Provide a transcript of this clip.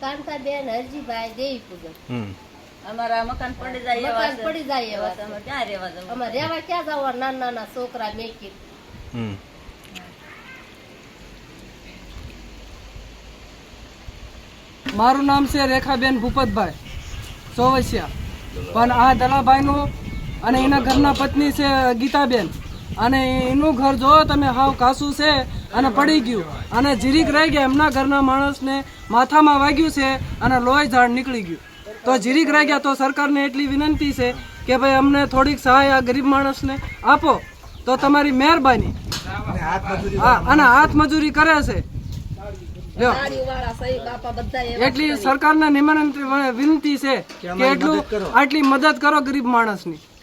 કાંતાબેન હરજીભાઈ દેવી પૂજક. અમારા મકાન પડી જાય એવા છે. ક્યાં રહેવા જવું? અમારે રહેવા ક્યાં જવા? નાના નાના છોકરા મેકી. મારું નામ છે રેખાબેન ભૂપતભાઈ ચોવસિયા. પણ આ દલાભાઈ નું અને એના ઘરના પત્ની છે ગીતાબેન, અને એનું ઘર જો તમે હાવ કાસું છે અને પડી ગયું, અને જીરીક રહી ગયા. એમના ઘરના માણસને માથામાં વાગ્યું છે અને લોહી ઝાડ નીકળી ગયું. તો જીરીક રહી ગયા. તો સરકારને એટલી વિનંતી છે કે ભાઈ અમને થોડીક સહાય આ ગરીબ માણસને આપો તો તમારી મહેરબાની. અને હાથ મજૂરી કરે છે. એટલી સરકારને વિનંતી છે કે આટલી મદદ કરો ગરીબ માણસની.